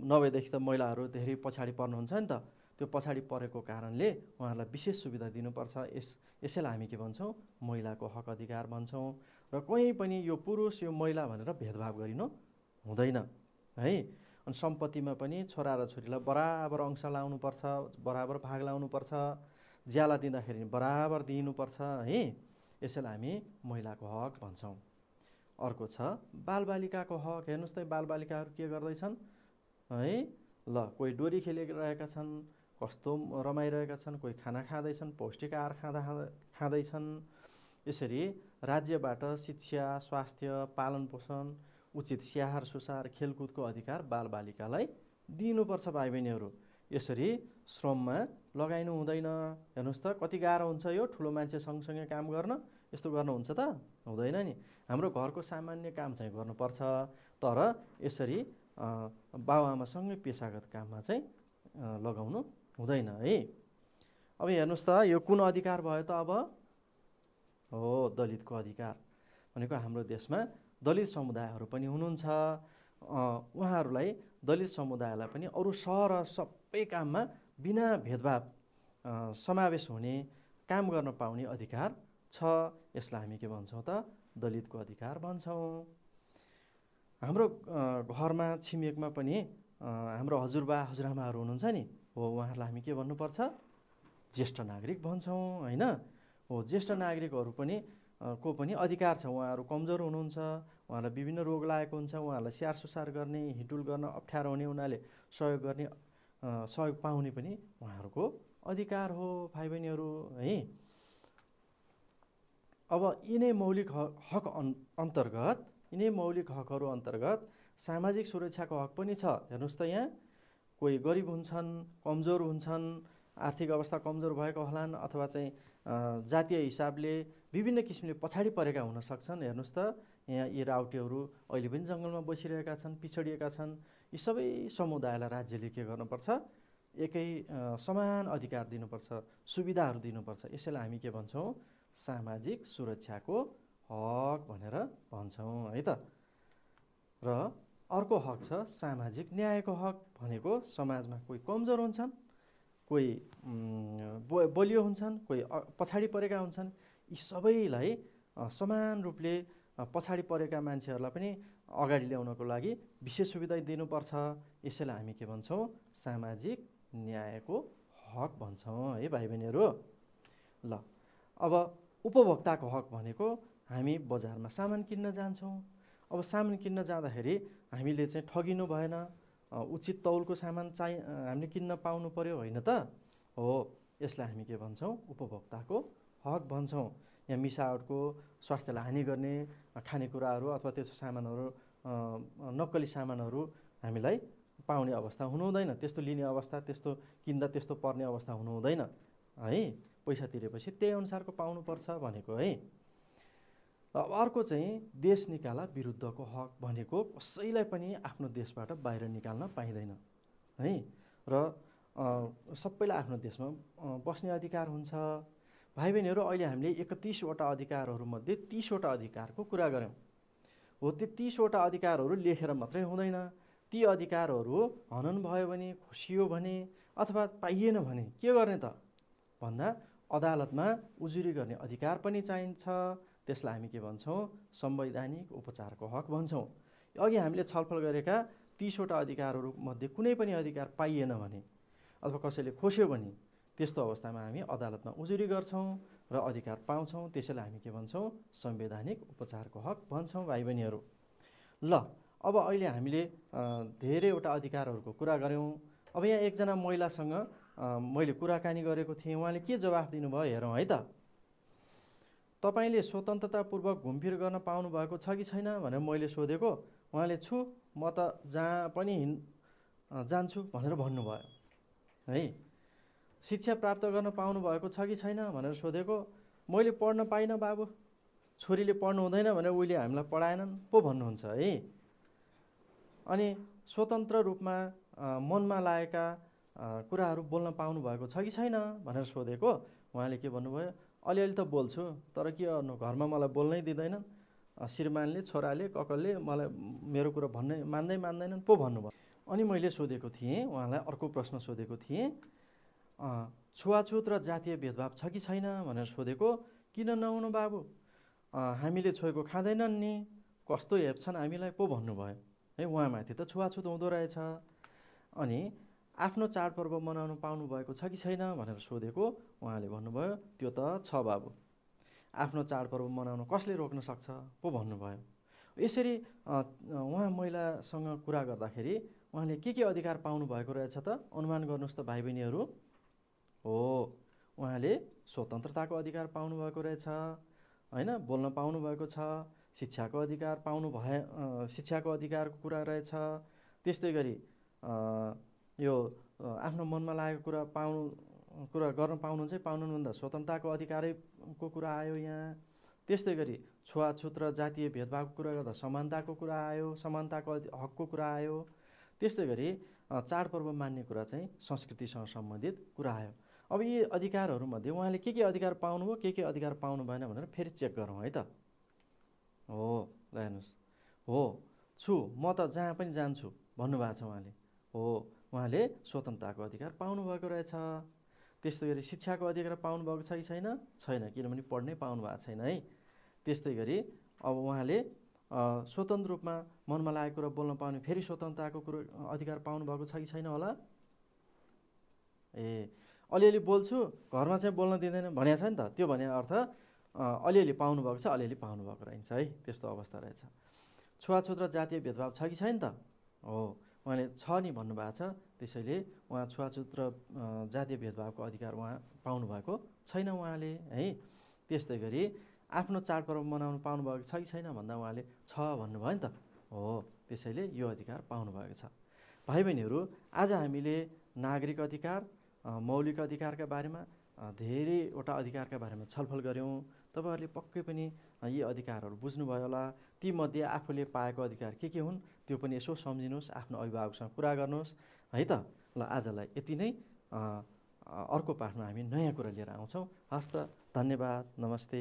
नभएदेखि त महिलाहरू धेरै पछाडि पर्नुहुन्छ नि त, त्यो पछाडि परेको कारणले उहाँहरूलाई विशेष सुविधा दिनुपर्छ। यसैलाई हामी के भन्छौँ, महिलाको हक अधिकार भन्छौँ। र कहीँ पनि यो पुरुष यो महिला भनेर भेदभाव गरिनु हुँदैन है। अनि सम्पत्तिमा पनि छोरा र छोरीलाई बराबर अंश लाउनुपर्छ, बराबर भाग लाउनुपर्छ, ज्याला दिँदाखेरि बराबर दिनुपर्छ है। यसैलाई हामी महिलाको हक भन्छौँ। अर्को छ बालबालिकाको हक। हेर्नुहोस् त, बालबालिकाहरू के गर्दैछन् है, ल कोही डोरी खेलिरहेका छन्, कस्तो रमाइरहेका छन्, कोही खाना खाँदैछन्, पौष्टिक आहार खाँदैछन्। यसरी राज्यबाट शिक्षा, स्वास्थ्य, पालन पोषण, उचित स्याहार सुसार, खेलकुदको अधिकार बालबालिकालाई दिनुपर्छ भाइ बहिनीहरू। यसरी श्रममा लगाइनु हुँदैन। हेर्नुहोस् त, कति गाह्रो हुन्छ यो ठुलो मान्छे सँगसँगै काम गर्न। यस्तो गर्नुहुन्छ त हुँदैन नि। हाम्रो घरको सामान्य काम चाहिँ गर्नुपर्छ, तर यसरी बाबुआमासँगै पेसागत काममा चाहिँ लगाउनु हुँदैन है। अब हेर्नुहोस् त, यो कुन अधिकार भयो त, अब हो दलितको अधिकार। भनेको हाम्रो देशमा दलित समुदायहरू पनि हुनुहुन्छ। उहाँहरूलाई, दलित समुदायलाई पनि अरू सहर सबै काममा बिना भेदभाव समावेश हुने, काम गर्न पाउने अधिकार छ। यसलाई हामी के भन्छौँ त, दलितको अधिकार भन्छौँ। हाम्रो घरमा छिमेकमा पनि हाम्रो हजुरबा हजुरआमाहरू हुनुहुन्छ नि, हो उहाँहरूलाई हामी के भन्नुपर्छ, ज्येष्ठ नागरिक भन्छौँ होइन। हो, ज्येष्ठ नागरिकहरू पनि को पनि अधिकार छ। उहाँहरू कमजोर हुनुहुन्छ, उहाँलाई विभिन्न रोग लागेको हुन्छ, उहाँहरूलाई स्याहार सुसार गर्ने, हिँडुल गर्न अप्ठ्यारो हुने, उनीहरूले सहयोग गर्ने, सहयोग पाउने पनि उहाँहरूको अधिकार हो भाइ बहिनीहरू है। अब यिनै मौलिक हक अन्तर्गत, यिनै मौलिक हकहरू अन्तर्गत सामाजिक सुरक्षाको हक पनि छ। हेर्नुहोस् त, यहाँ कोही गरिब हुन्छन्, कमजोर हुन्छन्, आर्थिक अवस्था कमजोर भएको होलान्, अथवा चाहिँ जातीय हिसाबले विभिन्न किसिमले पछाडि परेका हुन सक्छन्। हेर्नुहोस् त, यहाँ यी राउटेहरू अहिले पनि जङ्गलमा बसिरहेका छन्, पिछडिएका छन्। यी सबै समुदायलाई राज्यले के गर्नुपर्छ, एकै समान अधिकार दिनुपर्छ, सुविधाहरू दिनुपर्छ। यसैलाई हामी के भन्छौँ, सामाजिक सुरक्षाको हक भनेर भन्छौँ है त। र अर्को हक छ सामाजिक न्यायको हक। भनेको समाजमा कोही कमजोर हुन्छन्, कोही बलियो हुन्छन्, कोही पछाडि परेका हुन्छन्। यी सबैलाई समान रूपले पछाडि परेका मान्छेहरूलाई पनि अगाडि ल्याउनको लागि विशेष सुविधा दिनुपर्छ। यसैलाई हामी के भन्छौँ, सामाजिक न्यायको हक भन्छौँ है भाइ बहिनीहरू। ल, अब उपभोक्ताको हक भनेको हामी बजारमा सामान किन्न जान्छौँ। अब सामान किन्न जाँदाखेरि हामीले चाहिँ ठगिनु भएन, उचित तौलको सामान चाहिँ हामीले किन्न पाउनु पर्यो होइन त। हो, यसलाई हामी के भन्छौँ, उपभोक्ताको हक भन्छौँ। यहाँ मिसावटको, स्वास्थ्यलाई हानि गर्ने खानेकुराहरू अथवा त्यस्तो सामानहरू नक्कली सामानहरू हामीलाई पाउने अवस्था हुनु हुँदैन, त्यस्तो लिने अवस्था, त्यस्तो किन्दा त्यस्तो पर्ने अवस्था हुनु हुँदैन है। पैसा तिरेपछि त्यही अनुसारको पाउनुपर्छ भनेको है। अब अर्को चाहिँ देश निकाला विरुद्धको हक भनेको कसैलाई पनि आफ्नो देशबाट बाहिर निकाल्न पाइँदैन है। र सबैलाई आफ्नो देशमा बस्ने अधिकार हुन्छ। भाइ बहिनीहरू, अहिले हामीले 31वटा अधिकारहरूमध्ये 30वटा अधिकारको कुरा गऱ्यौँ। हो, त्यो 30वटा अधिकारहरू लेखेर मात्रै हुँदैन। ती अधिकारहरू हनन भयो भने, खोसियो भने अथवा पाइएन भने के गर्ने त भन्दा अदालतमा उजुरी गर्ने अधिकार पनि चाहिन्छ। त्यसलाई हामी के भन्छौँ? संवैधानिक उपचारको हक भन्छौँ। अघि हामीले छलफल गरेका 30वटा अधिकारहरूमध्ये कुनै पनि अधिकार पाइएन भने अथवा कसैले खोस्यो भने त्यस्तो अवस्थामा हामी अदालतमा उजुरी गर्छौँ र अधिकार पाउँछौँ। त्यसैलाई हामी के भन्छौँ? संवैधानिक उपचारको हक भन्छौँ भाइ बहिनीहरू। ल, अब अहिले हामीले धेरैवटा अधिकारहरूको कुरा गऱ्यौँ। अब यहाँ एकजना महिलासँग मैले कुराकानी गरेको थिएँ। उहाँले के जवाफ दिनुभयो हेरौँ है त। तपाईँले स्वतन्त्रतापूर्वक घुमफिर गर्न पाउनुभएको छ कि छैन भनेर मैले सोधेको। उहाँले छु, म त जहाँ पनि जान्छु भनेर भन्नुभयो है। शिक्षा प्राप्त गर्न पाउनुभएको छ कि छैन भनेर सोधेको। मैले पढ्न पाइनँ बाबु, छोरीले पढ्नु हुँदैन भनेर उहिले हामीलाई पढाएनन् पो भन्नुहुन्छ है। अनि स्वतन्त्र रूपमा मनमा लागेका कुराहरू बोल्न पाउनुभएको छ कि छैन भनेर सोधेको। उहाँले के भन्नुभयो? अलिअलि त बोल्छु, तर के गर्नु, घरमा मलाई बोल्नै दिँदैनन्, श्रीमानले, छोराले, ककलले मलाई मेरो कुरा मान्दैनन् पो भन्नुभयो। अनि मैले सोधेको थिएँ उहाँलाई, अर्को प्रश्न सोधेको थिएँ, छुवाछुत र जातीय भेदभाव छ कि छैन भनेर सोधेको। किन नहुनु बाबु, हामीले छोएको खाँदैनन् नि, कस्तो हेप्छन् हामीलाई पो भन्नुभयो है। उहाँमाथि त छुवाछुत हुँदो रहेछ। अनि आफ्नो चाडपर्व मनाउनु पाउनुभएको छ कि छैन भनेर सोधेको। उहाँले भन्नुभयो त्यो त छ बाबु, आफ्नो चाडपर्व मनाउन कसले रोक्न सक्छ पो भन्नुभयो। यसरी उहाँ महिलासँग कुरा गर्दाखेरि उहाँले के अधिकार पाउनुभएको रहेछ त अनुमान गर्नुहोस् त भाइ बहिनीहरू। हो, उहाँले स्वतन्त्रताको अधिकार पाउनुभएको रहेछ होइन, बोल्न पाउनुभएको छ, शिक्षाको अधिकार शिक्षाको अधिकारको कुरा रहेछ। त्यस्तै गरी यो आफ्नो मनमा लागेको कुरा गर्न पाउनुहुन्छ पाउनुहुन्न, स्वतन्त्रताको अधिकारको कुरा आयो यहाँ। त्यस्तै गरी छुवाछुत र जातीय भेदभावको कुरा गर्दा समानताको कुरा आयो, समानताको हकको कुरा आयो। त्यस्तै गरी चाडपर्व मान्ने कुरा चाहिँ संस्कृतिसँग सम्बन्धित कुरा आयो। अब यी अधिकारहरूमध्ये उहाँले के अधिकार पाउनुभयो, के अधिकार पाउनु भएन भनेर फेरि चेक गरौँ है त। हो, ल हेर्नुहोस्, हो छु, म त जहाँ पनि जान्छु भन्नुभएको छ उहाँले। हो, उहाँले स्वतन्त्रताको अधिकार पाउनुभएको रहेछ। त्यस्तै गरी शिक्षाको अधिकार पाउनुभएको छ कि छैन? छैन, किनभने पढ्नै पाउनु भएको छैन है। त्यस्तै गरी अब उहाँले स्वतन्त्र रूपमा मनमा लागेको कुरा बोल्न पाउने फेरि स्वतन्त्रताको अधिकार पाउनुभएको छ कि छैन होला? ए, अलिअलि बोल्छु, घरमा चाहिँ बोल्न दिँदैन भनेको छ नि त। त्यो भने अर्थ अलिअलि पाउनुभएको छ, अलिअलि पाउनुभएको रहेछ है। त्यस्तो अवस्था रहेछ। छुवाछुत र जातीय भेदभाव छ कि छैन त? हो, उहाँले छ नि भन्नुभएको छ। त्यसैले उहाँ छुवाछुत र जातीय भेदभावको अधिकार उहाँ पाउनुभएको छैन उहाँले है। त्यस्तै गरी आफ्नो चाडपर्व मनाउनु पाउनुभएको छ कि छैन भन्दा उहाँले छ भन्नुभयो नि त। हो, त्यसैले यो अधिकार पाउनुभएको छ। भाइ बहिनीहरू, आज हामीले नागरिक अधिकार, मौलिक अधिकारका बारेमा धेरैवटा अधिकारका बारेमा छलफल गऱ्यौँ। तपाईँहरूले पक्कै पनि यी अधिकारहरू बुझ्नुभयो होला। तीमध्ये आफूले पाएको अधिकार के हुन् त्यो पनि यसो सम्झिनुहोस्, आफ्नो अभिभावकसँग कुरा गर्नुहोस् है त। ल, आजलाई यति नै। अर्को पाठमा हामी नयाँ कुरा लिएर आउँछौँ। हस् त, धन्यवाद, नमस्ते।